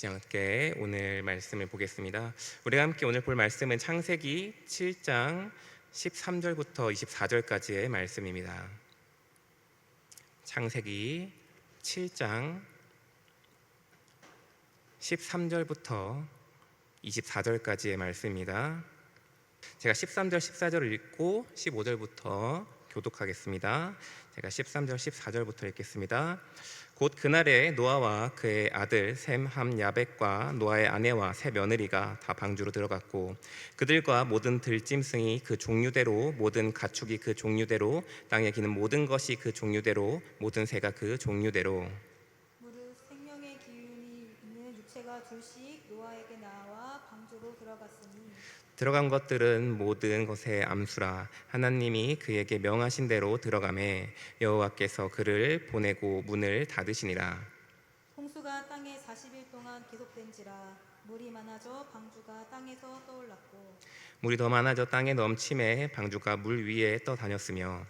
같이 함께 오늘 말씀을 보겠습니다. 우리가 함께 오늘 볼 말씀은 창세기 7장 13절부터 24절까지의 말씀입니다. 창세기 7장 13절부터 24절까지의 말씀입니다. 제가 13절, 14절을 읽고 15절부터 교독하겠습니다. 제가 13절, 14절부터 읽겠습니다. 곧 그날에 노아와 그의 아들 셈, 함, 야벳과 노아의 아내와 세 며느리가 다 방주로 들어갔고 그들과 모든 들짐승이 그 종류대로 모든 가축이 그 종류대로 땅에 기는 모든 것이 그 종류대로 모든 새가 그 종류대로 무릇 생명의 기운이 있는 육체가 둘씩 노아에게 나와 방주로 들어갔으니 들어간 것들은 모든 것의 암수라. 하나님이 그에게 명하신 대로 들어가매 여호와께서 그를 보내고 문을 닫으시니라. 홍수가 땅에 40일 동안 계속된지라 물이 많아져 방주가 땅에서 떠올랐고 물이 더 많아져 땅에 넘침에 방주가 물 위에 떠다녔으며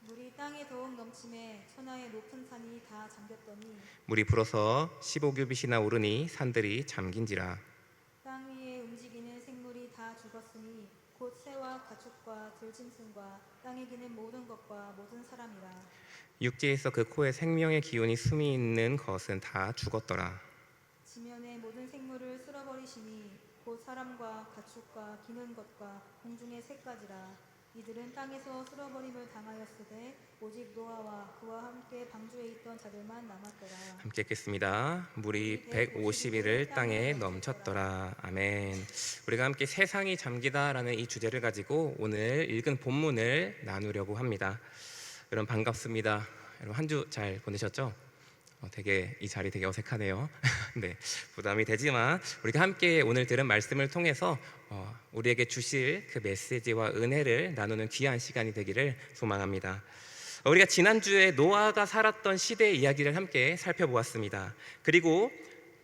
물이 땅에 더욱 넘침에 천하의 높은 산이 다 잠겼더니 물이 불어서 15규빗이나 오르니 산들이 잠긴지라. 땅 위에 움직이는 생물이 다 죽었으니 곧 새와 가축과 들짐승과 땅에 기는 모든 것과 모든 사람이라. 육지에서 그 코에 생명의 기운이 숨이 있는 것은 다 죽었더라. 지면의 모든 생물을 쓸어버리시니 곧 사람과 가축과 기는 것과 공중의 새까지라. 이들은 땅에서 쓸어버림을 당하였으되 오직 노아와 그와 함께 방주에 있던 자들만 남았더라. 함께 읽겠습니다. 물이 150일을 땅에 넘쳤더라. 아멘. 우리가 함께 세상이 잠기다라는 이 주제를 가지고 오늘 읽은 본문을 나누려고 합니다. 여러분 반갑습니다. 여러분 한 주 잘 보내셨죠? 되게 이 자리 되게 어색하네요. 네, 부담이 되지만 우리가 함께 오늘 들은 말씀을 통해서 우리에게 주실 그 메시지와 은혜를 나누는 귀한 시간이 되기를 소망합니다. 우리가 지난주에 노아가 살았던 시대의 이야기를 함께 살펴보았습니다. 그리고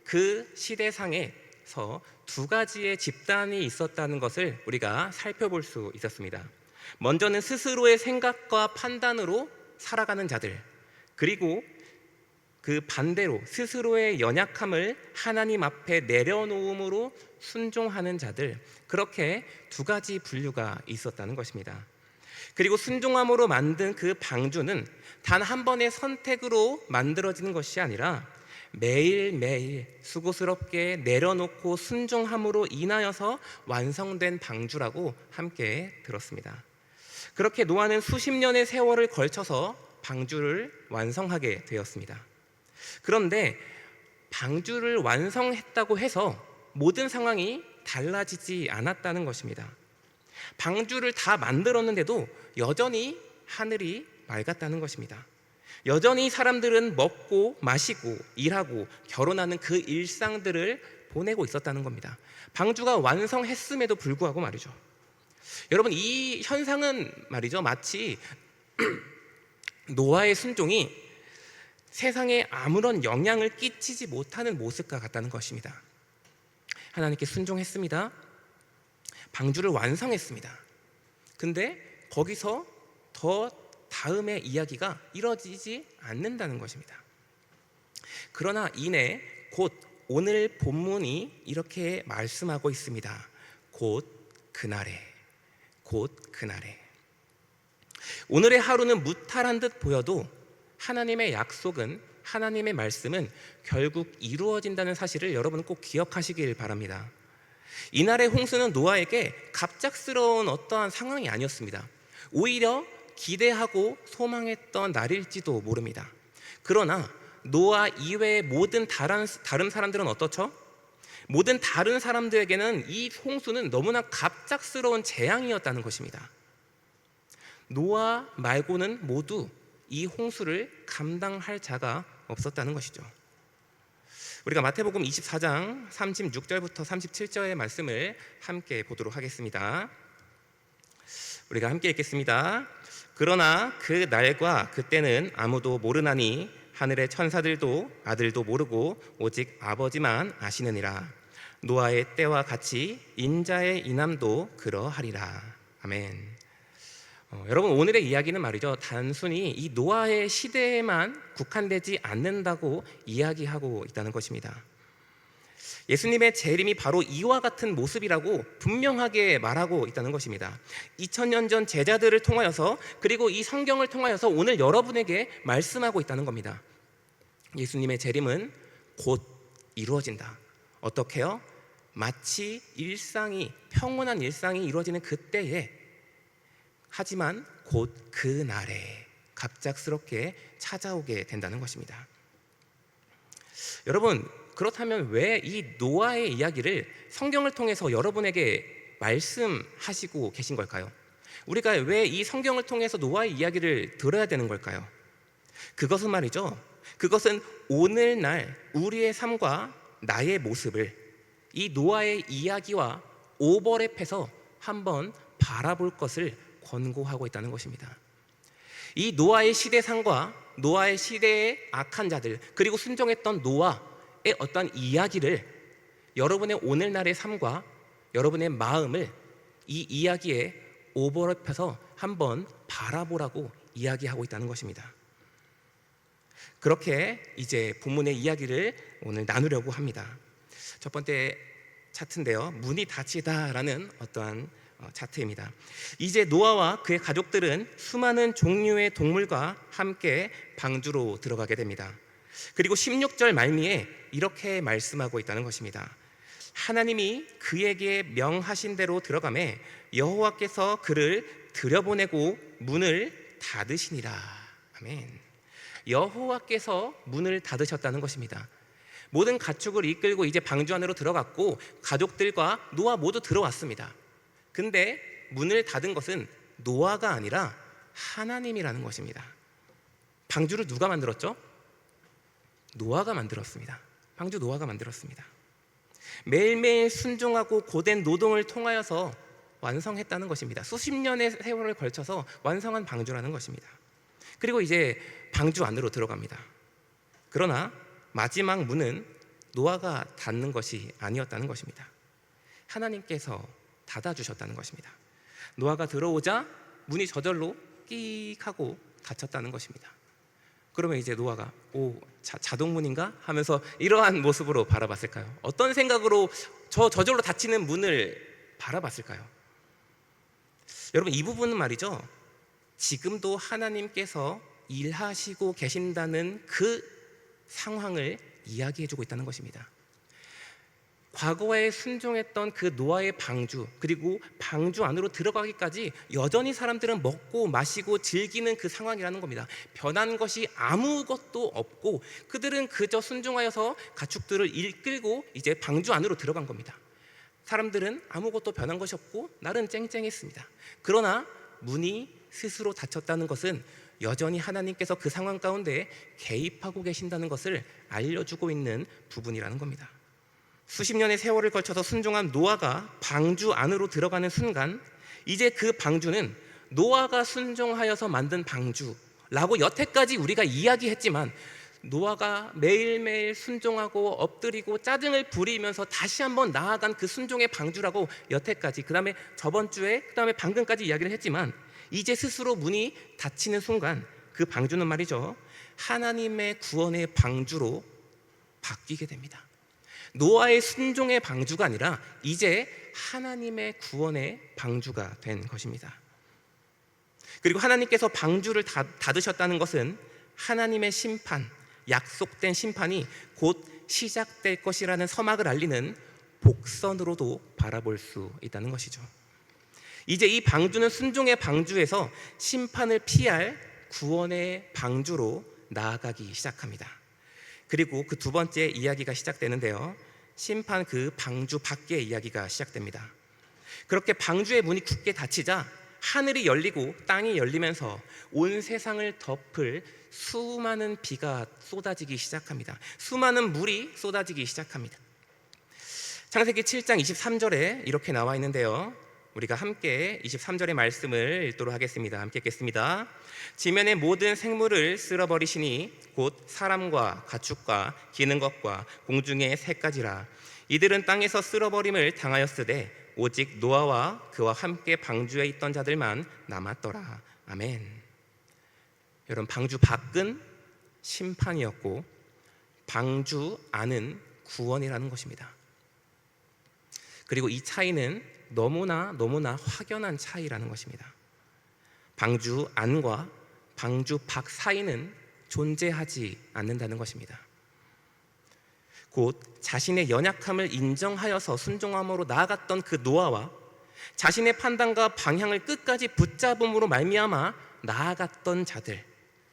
그 시대상에서 두 가지의 집단이 있었다는 것을 우리가 살펴볼 수 있었습니다. 먼저는 스스로의 생각과 판단으로 살아가는 자들, 그리고 그 반대로 스스로의 연약함을 하나님 앞에 내려놓음으로 순종하는 자들, 그렇게 두 가지 분류가 있었다는 것입니다. 그리고 순종함으로 만든 그 방주는 단 한 번의 선택으로 만들어지는 것이 아니라 매일매일 수고스럽게 내려놓고 순종함으로 인하여서 완성된 방주라고 함께 들었습니다. 그렇게 노아는 수십 년의 세월을 걸쳐서 방주를 완성하게 되었습니다. 그런데 방주를 완성했다고 해서 모든 상황이 달라지지 않았다는 것입니다. 방주를 다 만들었는데도 여전히 하늘이 맑았다는 것입니다. 여전히 사람들은 먹고 마시고 일하고 결혼하는 그 일상들을 보내고 있었다는 겁니다. 방주가 완성했음에도 불구하고 말이죠. 여러분, 이 현상은 말이죠, 마치 노아의 순종이 세상에 아무런 영향을 끼치지 못하는 모습과 같다는 것입니다. 하나님께 순종했습니다. 방주를 완성했습니다. 근데 거기서 더 다음의 이야기가 이루어지지 않는다는 것입니다. 그러나 이내 곧 오늘 본문이 이렇게 말씀하고 있습니다. 곧 그날에. 오늘의 하루는 무탈한 듯 보여도 하나님의 약속은, 하나님의 말씀은 결국 이루어진다는 사실을 여러분 꼭 기억하시길 바랍니다. 이날의 홍수는 노아에게 갑작스러운 어떠한 상황이 아니었습니다. 오히려 기대하고 소망했던 날일지도 모릅니다. 그러나 노아 이외의 모든 다른 사람들은 어떻죠? 모든 다른 사람들에게는 이 홍수는 너무나 갑작스러운 재앙이었다는 것입니다. 노아 말고는 모두 이 홍수를 감당할 자가 없었다는 것이죠. 우리가 마태복음 24장 36절부터 37절의 말씀을 함께 보도록 하겠습니다. 우리가 함께 읽겠습니다. 그러나 그 날과 그때는 아무도 모르나니 하늘의 천사들도 아들도 모르고 오직 아버지만 아시느니라. 노아의 때와 같이 인자의 인함도 그러하리라. 아멘. 여러분, 오늘의 이야기는 말이죠, 단순히 이 노아의 시대에만 국한되지 않는다고 이야기하고 있다는 것입니다. 예수님의 재림이 바로 이와 같은 모습이라고 분명하게 말하고 있다는 것입니다. 2000년 전 제자들을 통하여서, 그리고 이 성경을 통하여서 오늘 여러분에게 말씀하고 있다는 겁니다. 예수님의 재림은 곧 이루어진다. 어떻게요? 마치 평온한 일상이 이루어지는 그때에, 하지만 곧 그 날에 갑작스럽게 찾아오게 된다는 것입니다. 여러분, 그렇다면 왜 이 노아의 이야기를 성경을 통해서 여러분에게 말씀하시고 계신 걸까요? 우리가 왜 이 성경을 통해서 노아의 이야기를 들어야 되는 걸까요? 그것은 말이죠, 그것은 오늘날 우리의 삶과 나의 모습을 이 노아의 이야기와 오버랩해서 한번 바라볼 것을 권고하고 있다는 것입니다. 이 노아의 시대상과 노아의 시대의 악한 자들, 그리고 순종했던 노아의 어떤 이야기를 여러분의 오늘날의 삶과 여러분의 마음을 이 이야기에 오버랩해서 한번 바라보라고 이야기하고 있다는 것입니다. 그렇게 이제 본문의 이야기를 오늘 나누려고 합니다. 첫 번째 차트인데요, 문이 닫히다라는 어떠한 차트입니다. 이제 노아와 그의 가족들은 수많은 종류의 동물과 함께 방주로 들어가게 됩니다. 그리고 16절 말미에 이렇게 말씀하고 있다는 것입니다. 하나님이 그에게 명하신 대로 들어가매 여호와께서 그를 들여보내고 문을 닫으시니라. 아멘. 여호와께서 문을 닫으셨다는 것입니다. 모든 가축을 이끌고 이제 방주 안으로 들어갔고 가족들과 노아 모두 들어왔습니다. 근데 문을 닫은 것은 노아가 아니라 하나님이라는 것입니다. 방주를 누가 만들었죠? 노아가 만들었습니다. 방주 노아가 만들었습니다. 매일매일 순종하고 고된 노동을 통하여서 완성했다는 것입니다. 수십 년의 세월을 걸쳐서 완성한 방주라는 것입니다. 그리고 이제 방주 안으로 들어갑니다. 그러나 마지막 문은 노아가 닫는 것이 아니었다는 것입니다. 하나님께서 닫아주셨다는 것입니다. 노아가 들어오자 문이 저절로 끽 하고 닫혔다는 것입니다. 그러면 이제 노아가 자동문인가? 하면서 이러한 모습으로 바라봤을까요? 어떤 생각으로 저절로 닫히는 문을 바라봤을까요? 여러분, 이 부분은 말이죠, 지금도 하나님께서 일하시고 계신다는 그 상황을 이야기해주고 있다는 것입니다. 과거에 순종했던 그 노아의 방주, 그리고 방주 안으로 들어가기까지 여전히 사람들은 먹고 마시고 즐기는 그 상황이라는 겁니다. 변한 것이 아무것도 없고 그들은 그저 순종하여서 가축들을 이끌고 이제 방주 안으로 들어간 겁니다. 사람들은 아무것도 변한 것이 없고 날은 쨍쨍했습니다. 그러나 문이 스스로 닫혔다는 것은 여전히 하나님께서 그 상황 가운데 개입하고 계신다는 것을 알려주고 있는 부분이라는 겁니다. 수십 년의 세월을 걸쳐서 순종한 노아가 방주 안으로 들어가는 순간, 이제 그 방주는 노아가 순종하여서 만든 방주라고 여태까지 우리가 이야기했지만, 노아가 매일매일 순종하고 엎드리고 짜증을 부리면서 다시 한번 나아간 그 순종의 방주라고 여태까지, 그 다음에 저번 주에, 그 다음에 방금까지 이야기를 했지만, 이제 스스로 문이 닫히는 순간 그 방주는 말이죠, 하나님의 구원의 방주로 바뀌게 됩니다. 노아의 순종의 방주가 아니라 이제 하나님의 구원의 방주가 된 것입니다. 그리고 하나님께서 방주를 닫으셨다는 것은 하나님의 심판, 약속된 심판이 곧 시작될 것이라는 서막을 알리는 복선으로도 바라볼 수 있다는 것이죠. 이제 이 방주는 순종의 방주에서 심판을 피할 구원의 방주로 나아가기 시작합니다. 그리고 그 두 번째 이야기가 시작되는데요, 심판 그 방주 밖의 이야기가 시작됩니다. 그렇게 방주의 문이 굳게 닫히자 하늘이 열리고 땅이 열리면서 온 세상을 덮을 수많은 비가 쏟아지기 시작합니다. 수많은 물이 쏟아지기 시작합니다. 창세기 7장 23절에 이렇게 나와 있는데요, 우리가 함께 23절의 말씀을 읽도록 하겠습니다. 함께 읽겠습니다. 지면의 모든 생물을 쓸어버리시니 곧 사람과 가축과 기는 것과 공중의 새까지라. 이들은 땅에서 쓸어버림을 당하였으되 오직 노아와 그와 함께 방주에 있던 자들만 남았더라. 아멘. 여러분, 방주 밖은 심판이었고 방주 안은 구원이라는 것입니다. 그리고 이 차이는 너무나 확연한 차이라는 것입니다. 방주 안과 방주 밖 사이는 존재하지 않는다는 것입니다. 곧 자신의 연약함을 인정하여서 순종함으로 나아갔던 그 노아와 자신의 판단과 방향을 끝까지 붙잡음으로 말미암아 나아갔던 자들,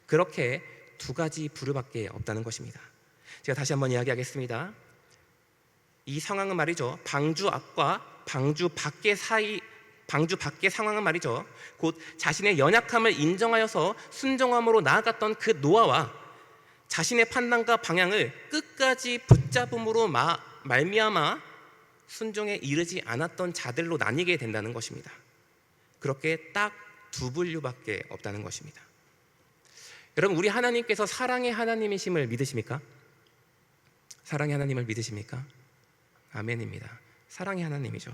그렇게 두 가지 부류밖에 없다는 것입니다. 제가 다시 한번 이야기하겠습니다. 이 상황은 말이죠, 방주 앞과 방주 밖의 상황은 말이죠, 곧 자신의 연약함을 인정하여서 순종함으로 나아갔던 그 노아와 자신의 판단과 방향을 끝까지 붙잡음으로 말미암아 순종에 이르지 않았던 자들로 나뉘게 된다는 것입니다. 그렇게 딱 두 분류밖에 없다는 것입니다. 여러분, 우리 하나님께서 사랑의 하나님이심을 믿으십니까? 사랑의 하나님을 믿으십니까? 아멘입니다. 사랑의 하나님이죠.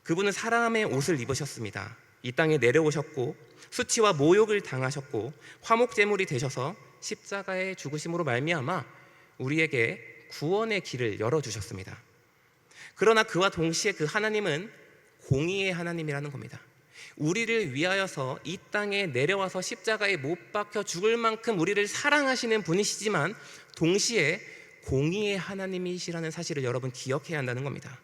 그분은 사람의 옷을 입으셨습니다. 이 땅에 내려오셨고 수치와 모욕을 당하셨고 화목제물이 되셔서 십자가의 죽으심으로 말미암아 우리에게 구원의 길을 열어주셨습니다. 그러나 그와 동시에 그 하나님은 공의의 하나님이라는 겁니다. 우리를 위하여서 이 땅에 내려와서 십자가에 못 박혀 죽을 만큼 우리를 사랑하시는 분이시지만 동시에 공의의 하나님이시라는 사실을 여러분 기억해야 한다는 겁니다.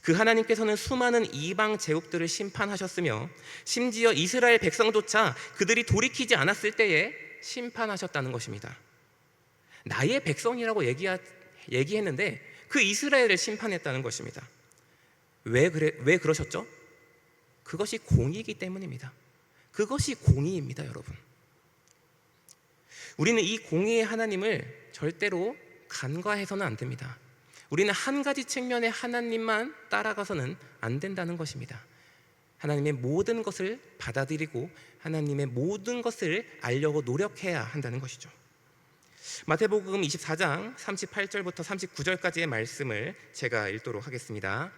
그 하나님께서는 수많은 이방 제국들을 심판하셨으며 심지어 이스라엘 백성조차 그들이 돌이키지 않았을 때에 심판하셨다는 것입니다. 나의 백성이라고 얘기했는데 그 이스라엘을 심판했다는 것입니다. 왜 그러셨죠? 그것이 공의이기 때문입니다. 그것이 공의입니다, 여러분. 우리는 이 공의의 하나님을 절대로 간과해서는 안 됩니다. 우리는 한 가지 측면의 하나님만 따라가서는 안 된다는 것입니다. 하나님의 모든 것을 받아들이고 하나님의 모든 것을 알려고 노력해야 한다는 것이죠. 마태복음 24장 38절부터 39절까지의 말씀을 제가 읽도록 하겠습니다.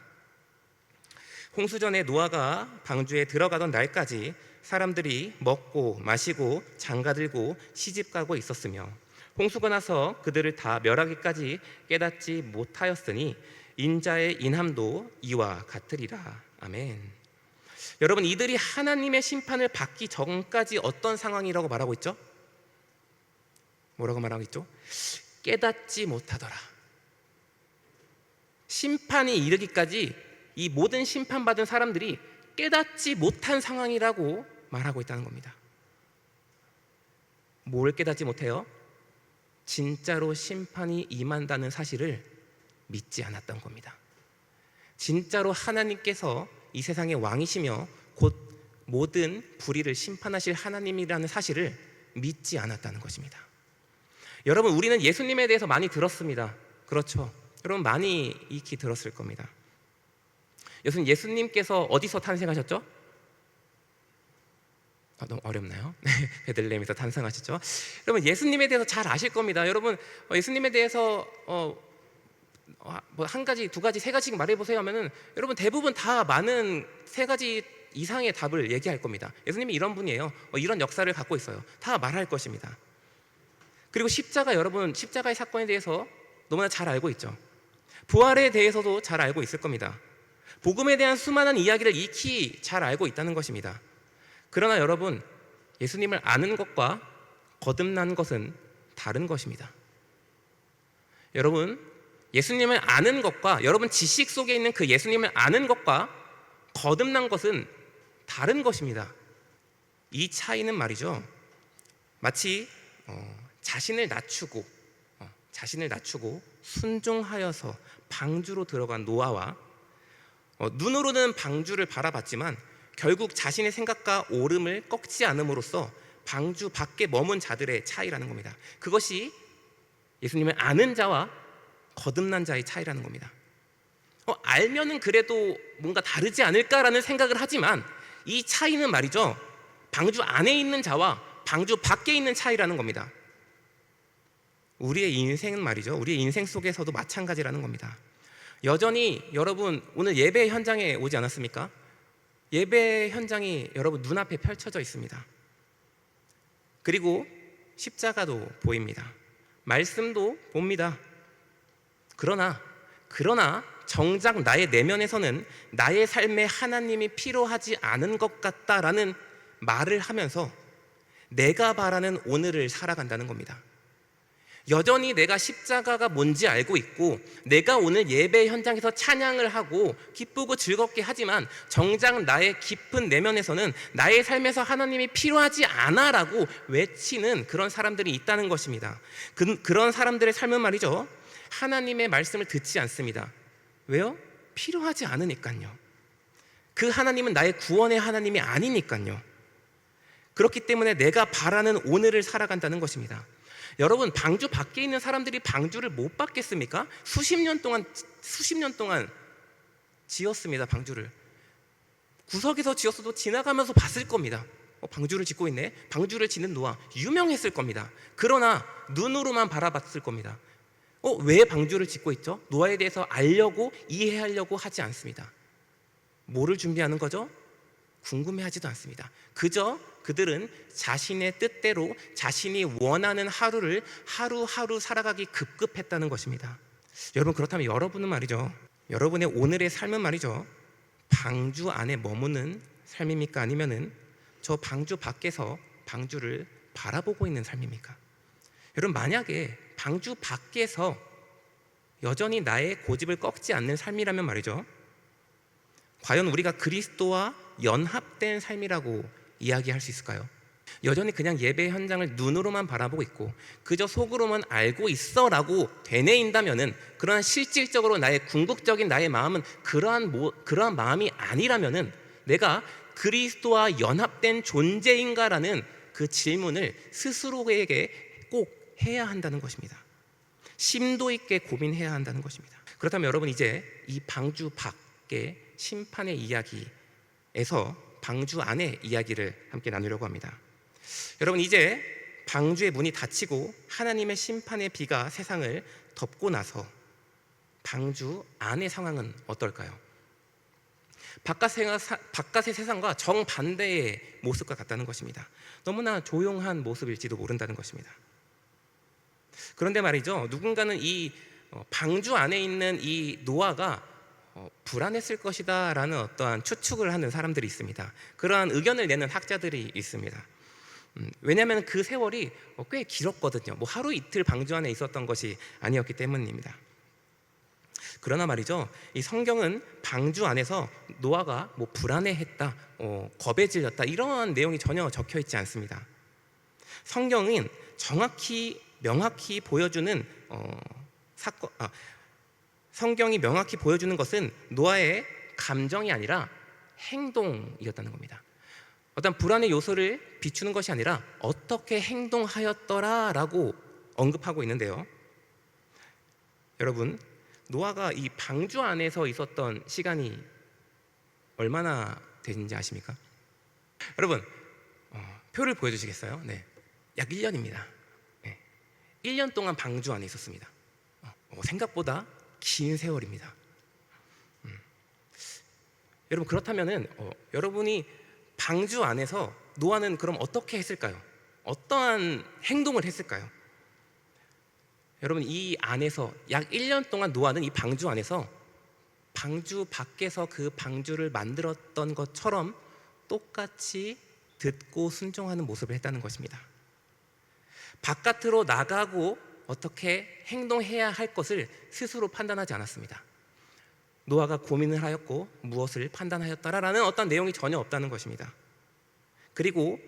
홍수전에 노아가 방주에 들어가던 날까지 사람들이 먹고 마시고 장가들고 시집가고 있었으며 홍수가 나서 그들을 다 멸하기까지 깨닫지 못하였으니 인자의 인함도 이와 같으리라. 아멘. 여러분, 이들이 하나님의 심판을 받기 전까지 어떤 상황이라고 말하고 있죠? 뭐라고 말하고 있죠? 깨닫지 못하더라. 심판이 이르기까지 이 모든 심판받은 사람들이 깨닫지 못한 상황이라고 말하고 있다는 겁니다. 뭘 깨닫지 못해요? 진짜로 심판이 임한다는 사실을 믿지 않았던 겁니다. 진짜로 하나님께서 이 세상의 왕이시며 곧 모든 불의를 심판하실 하나님이라는 사실을 믿지 않았다는 것입니다. 여러분, 우리는 예수님에 대해서 많이 들었습니다. 그렇죠? 여러분, 많이 익히 들었을 겁니다. 예수님께서 어디서 탄생하셨죠? 너무 어렵나요? 베들레헴에서 탄생하셨죠? 여러분, 예수님에 대해서 잘 아실 겁니다. 여러분, 예수님에 대해서 뭐 한 가지, 두 가지, 세 가지 말해보세요 하면은 여러분 대부분 다 많은 세 가지 이상의 답을 얘기할 겁니다. 예수님이 이런 분이에요. 이런 역사를 갖고 있어요. 다 말할 것입니다. 그리고 여러분 십자가의 사건에 대해서 너무나 잘 알고 있죠. 부활에 대해서도 잘 알고 있을 겁니다. 복음에 대한 수많은 이야기를 익히 잘 알고 있다는 것입니다. 그러나 여러분, 예수님을 아는 것과 거듭난 것은 다른 것입니다. 여러분, 예수님을 아는 것과 여러분 지식 속에 있는 그 예수님을 아는 것과 거듭난 것은 다른 것입니다. 이 차이는 말이죠, 마치 자신을 낮추고 순종하여서 방주로 들어간 노아와 눈으로는 방주를 바라봤지만 결국 자신의 생각과 오름을 꺾지 않음으로써 방주 밖에 머문 자들의 차이라는 겁니다. 그것이 예수님을 아는 자와 거듭난 자의 차이라는 겁니다. 알면은 그래도 뭔가 다르지 않을까라는 생각을 하지만 이 차이는 말이죠, 방주 안에 있는 자와 방주 밖에 있는 차이라는 겁니다. 우리의 인생은 말이죠, 우리의 인생 속에서도 마찬가지라는 겁니다. 여전히 여러분 오늘 예배 현장에 오지 않았습니까? 예배 현장이 여러분 눈앞에 펼쳐져 있습니다. 그리고 십자가도 보입니다. 말씀도 봅니다. 그러나 정작 나의 내면에서는 나의 삶에 하나님이 필요하지 않은 것 같다라는 말을 하면서 내가 바라는 오늘을 살아간다는 겁니다. 여전히 내가 십자가가 뭔지 알고 있고 내가 오늘 예배 현장에서 찬양을 하고 기쁘고 즐겁게 하지만 정작 나의 깊은 내면에서는 나의 삶에서 하나님이 필요하지 않아 라고 외치는 그런 사람들이 있다는 것입니다. 그런 사람들의 삶은 말이죠, 하나님의 말씀을 듣지 않습니다. 왜요? 필요하지 않으니까요. 그 하나님은 나의 구원의 하나님이 아니니까요. 그렇기 때문에 내가 바라는 오늘을 살아간다는 것입니다. 여러분, 방주 밖에 있는 사람들이 방주를 못 받겠습니까? 수십 년 동안 지었습니다. 방주를 구석에서 지었어도 지나가면서 봤을 겁니다. 방주를 짓고 있네. 방주를 짓는 노아 유명했을 겁니다. 그러나 눈으로만 바라봤을 겁니다. 왜 방주를 짓고 있죠? 노아에 대해서 알려고 이해하려고 하지 않습니다. 뭐를 준비하는 거죠? 궁금해하지도 않습니다. 그저 그들은 자신의 뜻대로 자신이 원하는 하루를 하루하루 살아가기 급급했다는 것입니다. 여러분, 그렇다면 여러분은 말이죠, 여러분의 오늘의 삶은 말이죠, 방주 안에 머무는 삶입니까? 아니면은 저 방주 밖에서 방주를 바라보고 있는 삶입니까? 여러분, 만약에 방주 밖에서 여전히 나의 고집을 꺾지 않는 삶이라면 말이죠, 과연 우리가 그리스도와 연합된 삶이라고 이야기할 수 있을까요? 여전히 그냥 예배 현장을 눈으로만 바라보고 있고 그저 속으로만 알고 있어라고 되뇌인다면은, 그러나 실질적으로 나의 궁극적인 나의 마음은 그러한 마음이 아니라면은 내가 그리스도와 연합된 존재인가라는 그 질문을 스스로에게 꼭 해야 한다는 것입니다. 심도 있게 고민해야 한다는 것입니다. 그렇다면 여러분, 이제 이 방주 밖의 심판의 이야기에서 방주 안의 이야기를 함께 나누려고 합니다. 여러분, 이제 방주의 문이 닫히고 하나님의 심판의 비가 세상을 덮고 나서 방주 안의 상황은 어떨까요? 바깥의 세상과 정반대의 모습과 같다는 것입니다. 너무나 조용한 모습일지도 모른다는 것입니다. 그런데 말이죠, 누군가는 이 방주 안에 있는 이 노아가 불안했을 것이다 라는 어떠한 추측을 하는 사람들이 있습니다. 그러한 의견을 내는 학자들이 있습니다. 왜냐하면 그 세월이 꽤 길었거든요. 하루 이틀 방주 안에 있었던 것이 아니었기 때문입니다. 그러나 말이죠, 이 성경은 방주 안에서 노아가 불안해했다, 겁에 질렸다, 이러한 내용이 전혀 적혀 있지 않습니다. 성경은 명확히 보여주는 성경이 명확히 보여주는 것은 노아의 감정이 아니라 행동이었다는 겁니다. 어떤 불안의 요소를 비추는 것이 아니라 어떻게 행동하였더라라고 언급하고 있는데요. 여러분, 노아가 이 방주 안에서 있었던 시간이 얼마나 되는지 아십니까? 여러분, 표를 보여주시겠어요? 네, 약 1년입니다. 네, 1년 동안 방주 안에 있었습니다. 생각보다 긴 세월입니다. 여러분, 그렇다면은 여러분이 방주 안에서 노아는 그럼 어떻게 했을까요? 어떠한 행동을 했을까요? 여러분, 이 안에서 약 1년 동안 노아는 이 방주 안에서 방주 밖에서 그 방주를 만들었던 것처럼 똑같이 듣고 순종하는 모습을 했다는 것입니다. 바깥으로 나가고 어떻게 행동해야 할 것을 스스로 판단하지 않았습니다. 노아가 고민을 하였고 무엇을 판단하였더라라는 어떤 내용이 전혀 없다는 것입니다. 그리고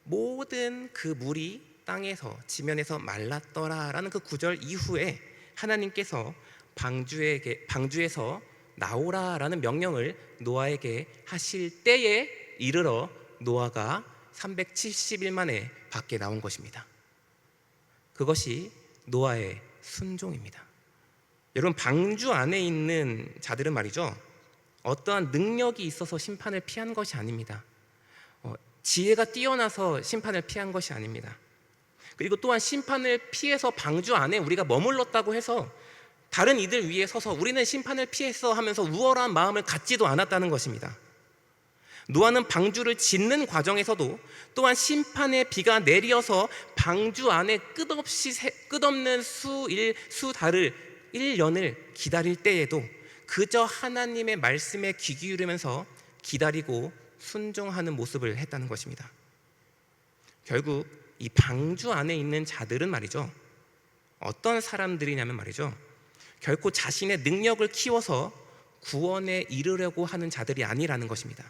모든 그 물이 땅에서 지면에서 말랐더라라는 그 구절 이후에 하나님께서 방주에서 나오라라는 명령을 노아에게 하실 때에 이르러 노아가 370일 만에 밖에 나온 것입니다. 그것이 노아의 순종입니다. 여러분, 방주 안에 있는 자들은 말이죠, 어떠한 능력이 있어서 심판을 피한 것이 아닙니다. 지혜가 뛰어나서 심판을 피한 것이 아닙니다. 그리고 또한 심판을 피해서 방주 안에 우리가 머물렀다고 해서 다른 이들 위에 서서 우리는 심판을 피했어 하면서 우월한 마음을 갖지도 않았다는 것입니다. 노아는 방주를 짓는 과정에서도 또한 심판의 비가 내려서 방주 안에 끝없는 수달을 1년을 기다릴 때에도 그저 하나님의 말씀에 귀 기울이면서 기다리고 순종하는 모습을 했다는 것입니다. 결국 이 방주 안에 있는 자들은 말이죠, 어떤 사람들이냐면 말이죠, 결코 자신의 능력을 키워서 구원에 이르려고 하는 자들이 아니라는 것입니다.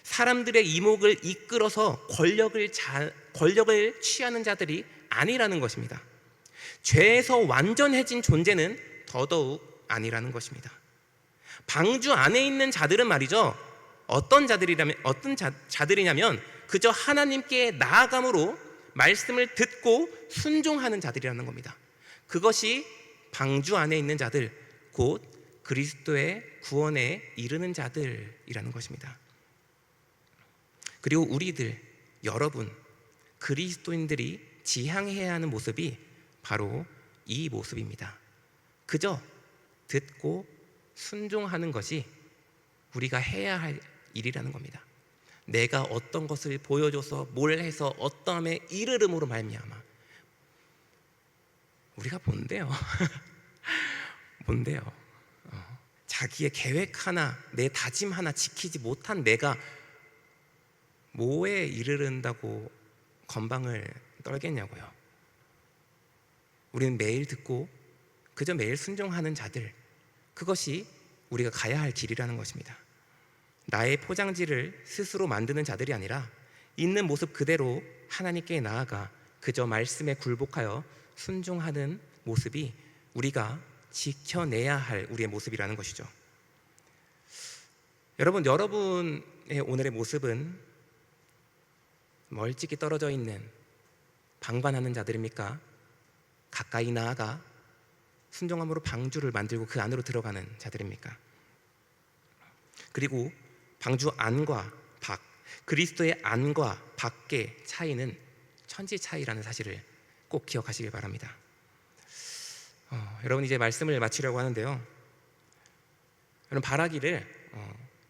사람들의 이목을 이끌어서 권력을 취하는 자들이 아니라는 것입니다. 죄에서 완전해진 존재는 더더욱 아니라는 것입니다. 방주 안에 있는 자들은 말이죠, 어떤 자들이냐면 그저 하나님께 나아감으로 말씀을 듣고 순종하는 자들이라는 겁니다. 그것이 방주 안에 있는 자들, 곧 그리스도의 구원에 이르는 자들이라는 것입니다. 그리고 우리들, 여러분, 그리스도인들이 지향해야 하는 모습이 바로 이 모습입니다. 그저 듣고 순종하는 것이 우리가 해야 할 일이라는 겁니다. 내가 어떤 것을 보여줘서 뭘 해서 어떠함에 이르름으로 말미암아 우리가 뭔데요? 뭔데요? 자기의 계획 하나, 내 다짐 하나 지키지 못한 내가 뭐에 이르른다고 건방을 떨겠냐고요. 우리는 매일 듣고 그저 매일 순종하는 자들, 그것이 우리가 가야 할 길이라는 것입니다. 나의 포장지를 스스로 만드는 자들이 아니라 있는 모습 그대로 하나님께 나아가 그저 말씀에 굴복하여 순종하는 모습이 우리가 지켜내야 할 우리의 모습이라는 것이죠. 여러분, 여러분의 오늘의 모습은 멀찍이 떨어져 있는 방관하는 자들입니까? 가까이 나아가 순종함으로 방주를 만들고 그 안으로 들어가는 자들입니까? 그리고 방주 안과 밖, 그리스도의 안과 밖의 차이는 천지 차이라는 사실을 꼭 기억하시길 바랍니다. 여러분, 이제 말씀을 마치려고 하는데요, 여러분, 바라기를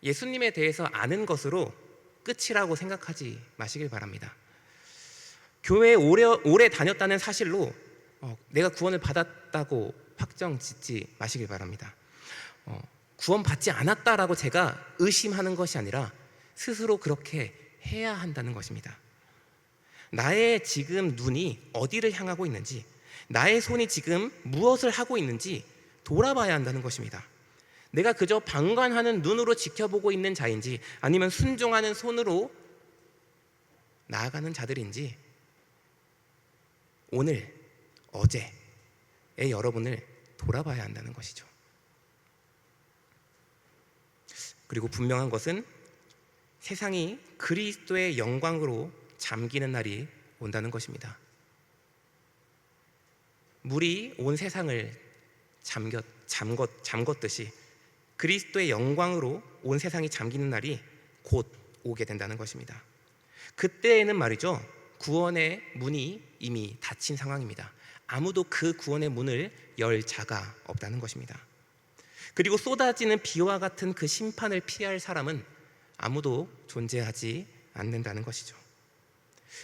예수님에 대해서 아는 것으로 끝이라고 생각하지 마시길 바랍니다. 교회에 오래 다녔다는 사실로 내가 구원을 받았다고 확정 짓지 마시길 바랍니다. 구원받지 않았다라고 제가 의심하는 것이 아니라 스스로 그렇게 해야 한다는 것입니다. 나의 지금 눈이 어디를 향하고 있는지, 나의 손이 지금 무엇을 하고 있는지 돌아봐야 한다는 것입니다. 내가 그저 방관하는 눈으로 지켜보고 있는 자인지, 아니면 순종하는 손으로 나아가는 자들인지, 오늘, 어제의 여러분을 돌아봐야 한다는 것이죠. 그리고 분명한 것은 세상이 그리스도의 영광으로 잠기는 날이 온다는 것입니다. 물이 온 세상을 잠궜듯이 그리스도의 영광으로 온 세상이 잠기는 날이 곧 오게 된다는 것입니다. 그때에는 말이죠, 구원의 문이 이미 닫힌 상황입니다. 아무도 그 구원의 문을 열 자가 없다는 것입니다. 그리고 쏟아지는 비와 같은 그 심판을 피할 사람은 아무도 존재하지 않는다는 것이죠.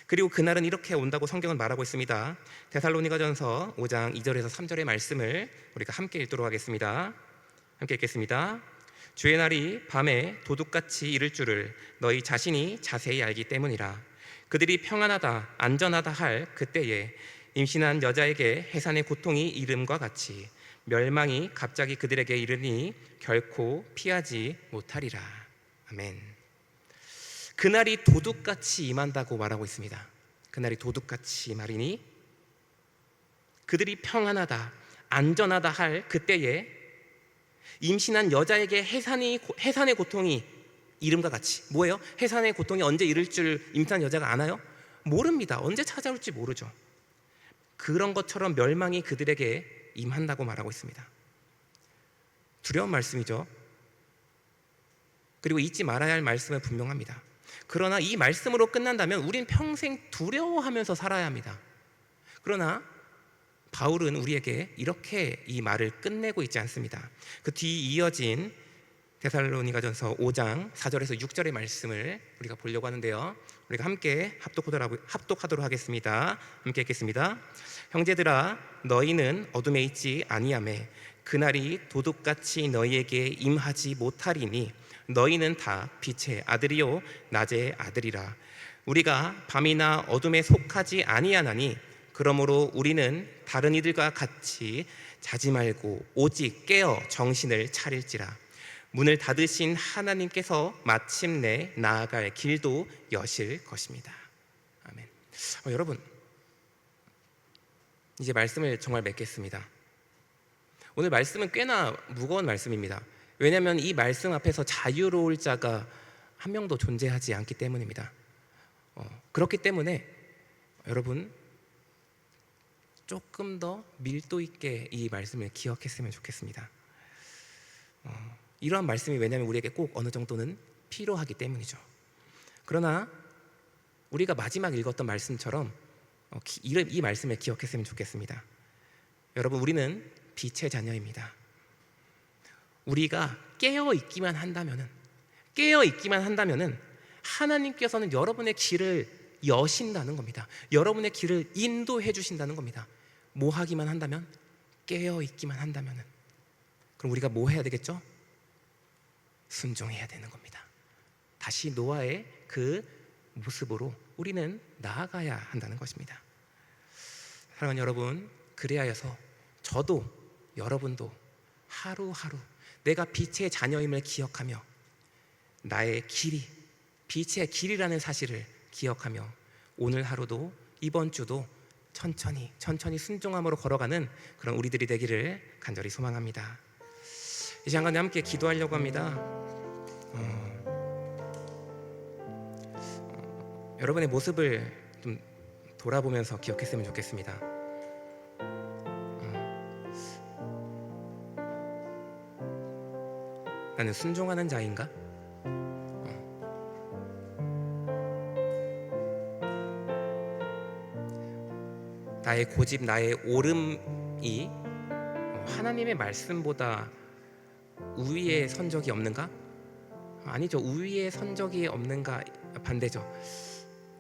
그리고 그날은 이렇게 온다고 성경은 말하고 있습니다. 데살로니가전서 5장 2절에서 3절의 말씀을 우리가 함께 읽도록 하겠습니다. 함께 읽겠습니다. 주의 날이 밤에 도둑같이 이를 줄을 너희 자신이 자세히 알기 때문이라. 그들이 평안하다 안전하다 할 그때에 임신한 여자에게 해산의 고통이 이름과 같이 멸망이 갑자기 그들에게 이르니 결코 피하지 못하리라. 아멘. 그날이 도둑같이 임한다고 말하고 있습니다. 그날이 도둑같이 말이니 그들이 평안하다 안전하다 할 그때에 임신한 여자에게 해산의 고통이 이름과 같이, 뭐예요? 해산의 고통이 언제 이를 줄 임신한 여자가 아나요? 모릅니다. 언제 찾아올지 모르죠. 그런 것처럼 멸망이 그들에게 임한다고 말하고 있습니다. 두려운 말씀이죠. 그리고 잊지 말아야 할 말씀은 분명합니다. 그러나 이 말씀으로 끝난다면 우린 평생 두려워하면서 살아야 합니다. 그러나 바울은 우리에게 이렇게 이 말을 끝내고 있지 않습니다. 그 뒤 이어진 데살로니가전서 5장 4절에서 6절의 말씀을 우리가 보려고 하는데요, 우리가 함께 합독하도록 하겠습니다. 함께 읽겠습니다. 형제들아, 너희는 어둠에 있지 아니하매 그날이 도둑같이 너희에게 임하지 못하리니 너희는 다 빛의 아들이요 낮의 아들이라. 우리가 밤이나 어둠에 속하지 아니하나니 그러므로 우리는 다른 이들과 같이 자지 말고 오직 깨어 정신을 차릴지라. 문을 닫으신 하나님께서 마침내 나아갈 길도 여실 것입니다. 아멘. 여러분, 이제 말씀을 정말 맺겠습니다. 오늘 말씀은 꽤나 무거운 말씀입니다. 왜냐하면 이 말씀 앞에서 자유로울 자가 한 명도 존재하지 않기 때문입니다. 그렇기 때문에 여러분 조금 더 밀도 있게 이 말씀을 기억했으면 좋겠습니다. 이러한 말씀이 왜냐하면 우리에게 꼭 어느 정도는 필요하기 때문이죠. 그러나 우리가 마지막 읽었던 말씀처럼 이 말씀을 기억했으면 좋겠습니다. 여러분, 우리는 빛의 자녀입니다. 우리가 깨어 있기만 한다면은 하나님께서는 여러분의 길을 여신다는 겁니다. 여러분의 길을 인도해 주신다는 겁니다. 뭐 하기만 한다면? 깨어 있기만 한다면은. 그럼 우리가 뭐 해야 되겠죠? 순종해야 되는 겁니다. 다시 노아의 그 모습으로 우리는 나아가야 한다는 것입니다. 사랑하는 여러분, 그리하여서 저도 여러분도 하루하루 내가 빛의 자녀임을 기억하며 나의 길이 빛의 길이라는 사실을 기억하며 오늘 하루도 이번 주도 천천히 순종함으로 걸어가는 그런 우리들이 되기를 간절히 소망합니다. 이 시간에 함께 기도하려고 합니다. 여러분의 모습을 좀 돌아보면서 기억했으면 좋겠습니다. 나는 순종하는 자인가? 나의 고집, 나의 옳음이 하나님의 말씀보다 우위에 선 적이 없는가? 아니죠. 우위에 선 적이 없는가? 반대죠.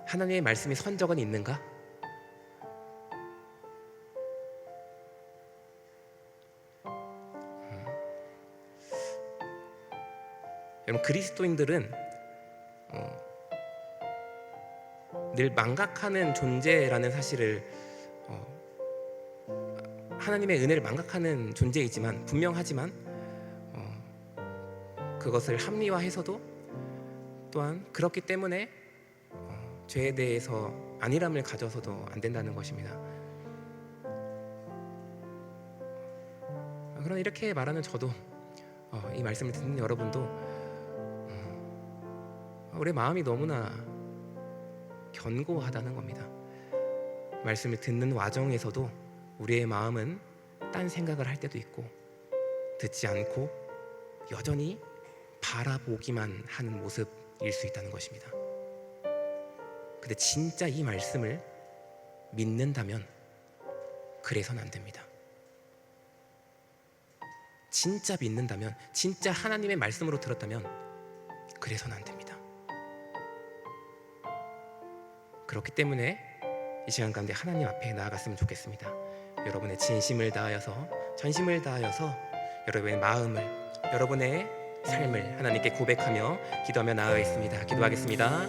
하나님의 말씀이 선 적은 있는가? 여러분, 그리스도인들은 늘 망각하는 존재라는 사실을 하나님의 은혜를 망각하는 존재이지만 분명하지만 그것을 합리화해서도 또한 그렇기 때문에 죄에 대해서 안일함을 가져서도 안 된다는 것입니다. 그러나 이렇게 말하는 저도 이 말씀을 듣는 여러분도 우리의 마음이 너무나 견고하다는 겁니다. 말씀을 듣는 와중에서도 우리의 마음은 딴 생각을 할 때도 있고 듣지 않고 여전히 바라보기만 하는 모습일 수 있다는 것입니다. 근데 진짜 이 말씀을 믿는다면 그래서는 안 됩니다. 진짜 믿는다면, 진짜 하나님의 말씀으로 들었다면 그래서는 안 됩니다. 그렇기 때문에 이 시간 가운데 하나님 앞에 나아갔으면 좋겠습니다. 여러분의 진심을 다하여서, 전심을 다하여서 여러분의 마음을, 여러분의 삶을 하나님께 고백하며 기도하며 나아가겠습니다. 기도하겠습니다.